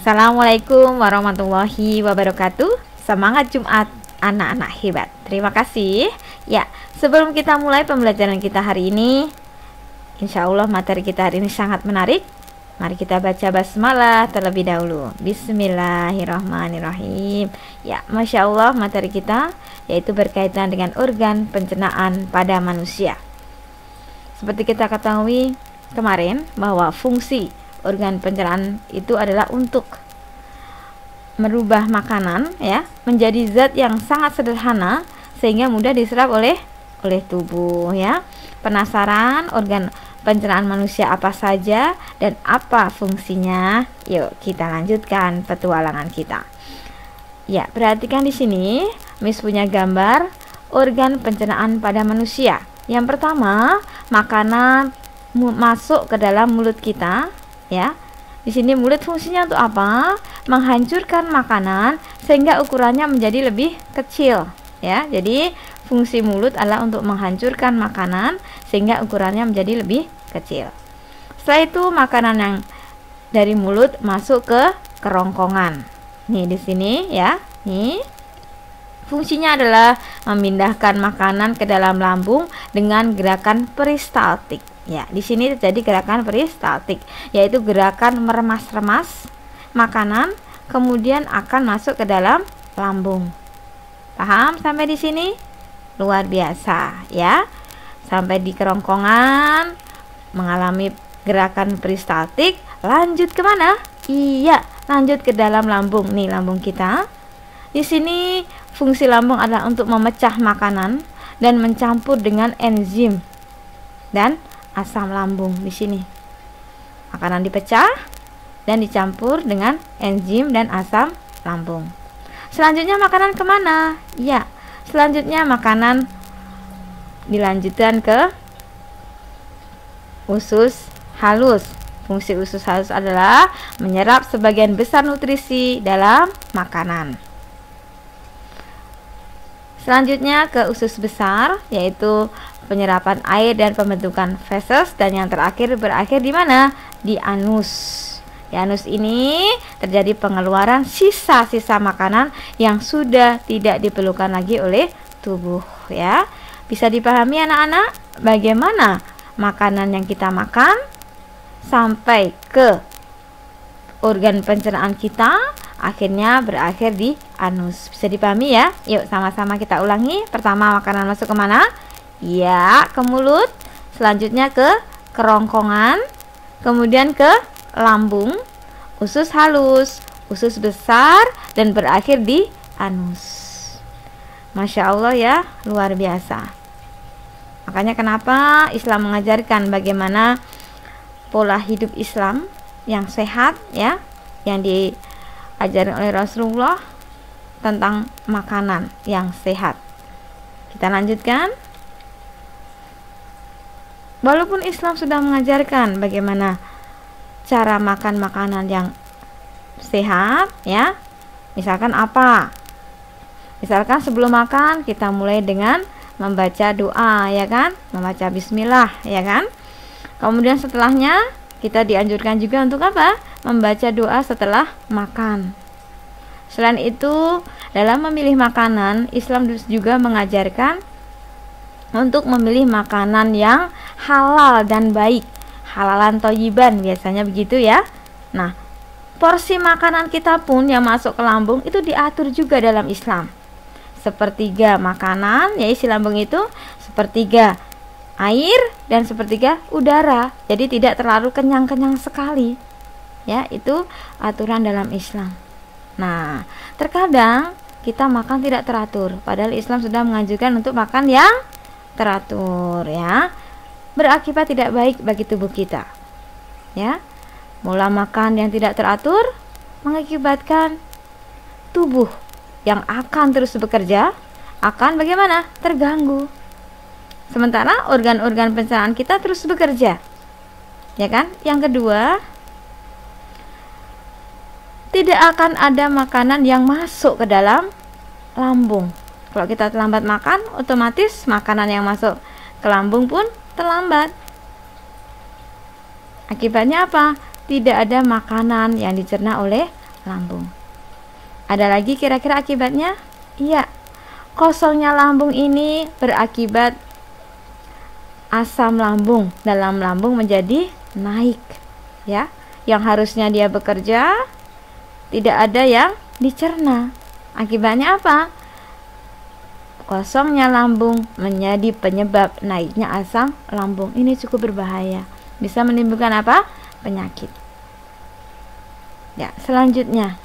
Assalamualaikum warahmatullahi wabarakatuh. Semangat Jumat anak-anak hebat. Terima kasih. Ya, sebelum kita mulai pembelajaran kita hari ini, insya Allah materi kita hari ini sangat menarik. Mari kita baca basmalah terlebih dahulu. Bismillahirrahmanirrahim. Ya, Masya Allah materi kita yaitu berkaitan dengan organ pencernaan pada manusia. Seperti kita ketahui kemarin bahwa fungsi organ pencernaan itu adalah untuk merubah makanan ya menjadi zat yang sangat sederhana sehingga mudah diserap oleh tubuh ya. Penasaran organ pencernaan manusia apa saja dan apa fungsinya? Yuk kita lanjutkan petualangan kita. Ya, perhatikan di sini, Miss punya gambar organ pencernaan pada manusia. Yang pertama, makanan masuk ke dalam mulut kita. Ya, di sini mulut fungsinya untuk apa? Menghancurkan makanan sehingga ukurannya menjadi lebih kecil. Ya, jadi fungsi mulut adalah untuk menghancurkan makanan sehingga ukurannya menjadi lebih kecil. Setelah itu makanan yang dari mulut masuk ke kerongkongan. Nih di sini ya, nih fungsinya adalah memindahkan makanan ke dalam lambung dengan gerakan peristaltik. Ya, di sini terjadi gerakan peristaltik, yaitu gerakan meremas-remas makanan kemudian akan masuk ke dalam lambung. Paham sampai di sini? Luar biasa ya. Sampai di kerongkongan mengalami gerakan peristaltik, lanjut kemana? Iya, lanjut ke dalam lambung. Nih lambung kita. Di sini fungsi lambung adalah untuk memecah makanan dan mencampur dengan enzim dan asam lambung. Di sini makanan dipecah dan dicampur dengan enzim dan asam lambung. Selanjutnya makanan kemana? Ya, selanjutnya makanan dilanjutkan ke usus halus. Fungsi usus halus adalah menyerap sebagian besar nutrisi dalam makanan. Selanjutnya ke usus besar, yaitu penyerapan air dan pembentukan feses, dan yang terakhir berakhir di mana? Di anus. Di anus ini terjadi pengeluaran sisa-sisa makanan yang sudah tidak diperlukan lagi oleh tubuh ya. Bisa dipahami anak-anak bagaimana makanan yang kita makan sampai ke organ pencernaan kita akhirnya berakhir di anus. Bisa dipahami ya? Yuk sama-sama kita ulangi. Pertama makanan masuk kemana? Ya, ke mulut. Selanjutnya ke kerongkongan. Kemudian ke lambung, usus halus, usus besar, dan berakhir di anus. Masya Allah ya, luar biasa. Makanya kenapa Islam mengajarkan bagaimana pola hidup Islam yang sehat ya, yang diajarkan oleh Rasulullah tentang makanan yang sehat. Kita lanjutkan. Walaupun Islam sudah mengajarkan bagaimana cara makan makanan yang sehat ya, misalkan apa? Misalkan sebelum makan kita mulai dengan membaca doa ya kan, membaca bismillah ya kan. Kemudian setelahnya kita dianjurkan juga untuk apa? Membaca doa setelah makan. Selain itu, dalam memilih makanan, Islam juga mengajarkan untuk memilih makanan yang halal dan baik. Halalan thayyiban biasanya begitu ya. Nah, porsi makanan kita pun yang masuk ke lambung itu diatur juga dalam Islam. Sepertiga makanan, ya isi lambung itu sepertiga air dan sepertiga udara. Jadi tidak terlalu kenyang-kenyang sekali. Ya, itu aturan dalam Islam. Nah, terkadang kita makan tidak teratur, padahal Islam sudah menganjurkan untuk makan yang teratur ya. Berakibat tidak baik bagi tubuh kita. Ya. Pola makan yang tidak teratur mengakibatkan tubuh yang akan terus bekerja akan bagaimana? Terganggu. Sementara organ-organ pencernaan kita terus bekerja. Ya kan? Yang kedua, tidak akan ada makanan yang masuk ke dalam lambung. Kalau kita terlambat makan, otomatis makanan yang masuk ke lambung pun terlambat. Akibatnya apa? Tidak ada makanan yang dicerna oleh lambung. Ada lagi kira-kira akibatnya? Iya, kosongnya lambung ini berakibat asam lambung dalam lambung menjadi naik, ya. Yang harusnya dia bekerja, tidak ada yang dicerna. Akibatnya apa? Kosongnya lambung menjadi penyebab naiknya asam lambung. Ini cukup berbahaya, bisa menimbulkan apa? Penyakit. Ya, selanjutnya,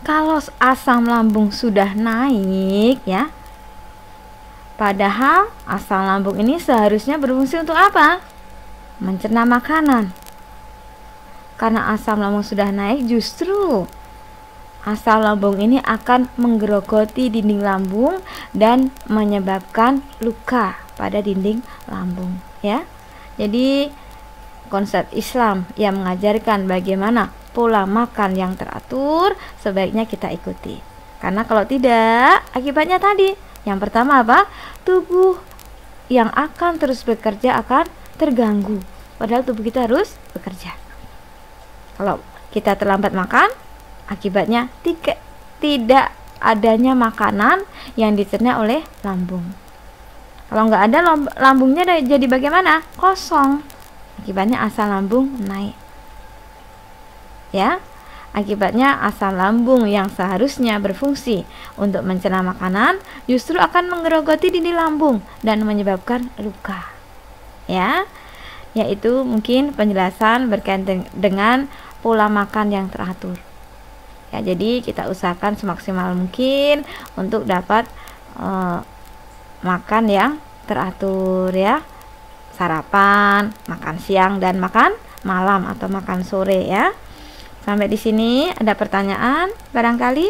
kalau asam lambung sudah naik, ya, padahal asam lambung ini seharusnya berfungsi untuk apa? Mencerna makanan. Karena asam lambung sudah naik, justru asam lambung ini akan menggerogoti dinding lambung dan menyebabkan luka pada dinding lambung, ya. Jadi konsep Islam yang mengajarkan bagaimana pola makan yang teratur sebaiknya kita ikuti. Karena kalau tidak, akibatnya tadi, yang pertama apa? Tubuh yang akan terus bekerja akan terganggu, padahal tubuh kita harus bekerja. Kalau kita terlambat makan, akibatnya tidak adanya makanan yang dicerna oleh lambung. Kalau nggak ada, lambungnya jadi bagaimana? Kosong. Akibatnya asam lambung naik. Ya, akibatnya asam lambung yang seharusnya berfungsi untuk mencerna makanan justru akan menggerogoti dinding lambung dan menyebabkan luka. Ya, yaitu mungkin penjelasan berkaitan dengan pola makan yang teratur. Ya, jadi kita usahakan semaksimal mungkin untuk dapat makan yang teratur, ya. Sarapan, makan siang, dan makan malam atau makan sore, ya. Sampai di sini ada pertanyaan barangkali?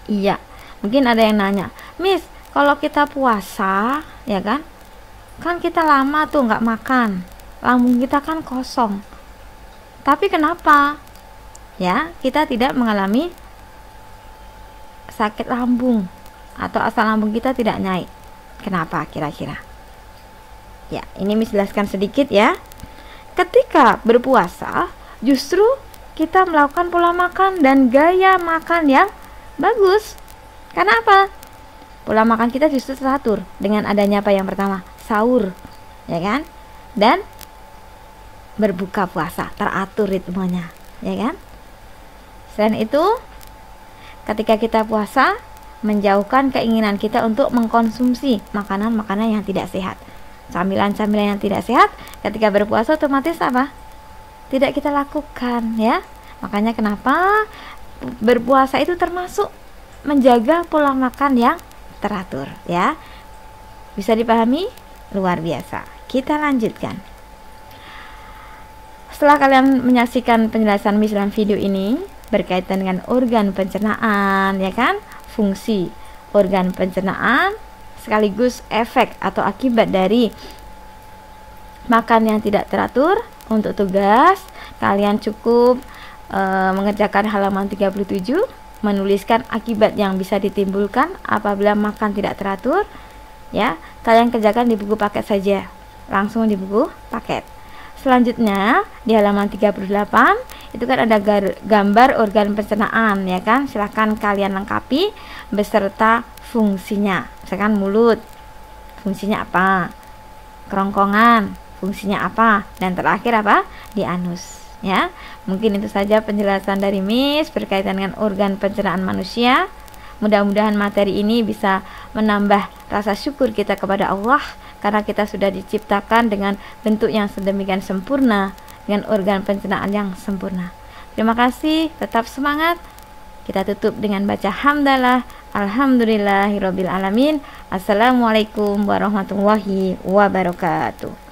Iya, mungkin ada yang nanya, Miss, kalau kita puasa, ya kan kita lama tuh nggak makan, lambung kita kan kosong. Tapi kenapa? Ya, kita tidak mengalami sakit lambung atau asam lambung kita tidak naik. Kenapa kira-kira? Ya, ini Miss jelaskan sedikit, ya. Ketika berpuasa, justru kita melakukan pola makan dan gaya makan yang bagus. Karena apa? Pola makan kita justru teratur dengan adanya apa? Yang pertama, sahur, ya kan? Dan berbuka puasa, teratur ritmenya, ya kan? Selain itu, ketika kita puasa, menjauhkan keinginan kita untuk mengkonsumsi makanan-makanan yang tidak sehat, camilan-camilan yang tidak sehat. Ketika berpuasa otomatis apa? Tidak kita lakukan, ya. Makanya kenapa berpuasa itu termasuk menjaga pola makan yang teratur, ya. Bisa dipahami? Luar biasa. Kita lanjutkan. Setelah kalian menyaksikan penjelasan Miss dalam video ini berkaitan dengan organ pencernaan, ya kan, fungsi organ pencernaan sekaligus efek atau akibat dari makan yang tidak teratur, untuk tugas kalian cukup mengerjakan halaman 37, menuliskan akibat yang bisa ditimbulkan apabila makan tidak teratur, ya. Kalian kerjakan di buku paket saja, langsung di buku paket. Selanjutnya di halaman 38 itu kan ada gambar organ pencernaan, ya kan. Silahkan kalian lengkapi beserta fungsinya. Misalkan mulut, fungsinya apa? Kerongkongan, fungsinya apa? Dan terakhir apa? Di anus, ya. Mungkin itu saja penjelasan dari Miss berkaitan dengan organ pencernaan manusia. Mudah-mudahan materi ini bisa menambah rasa syukur kita kepada Allah karena kita sudah diciptakan dengan bentuk yang sedemikian sempurna, dengan organ pencernaan yang sempurna. Terima kasih, tetap semangat. Kita tutup dengan baca hamdalah, alhamdulillahirabbil alamin. Assalamualaikum warahmatullahi wabarakatuh.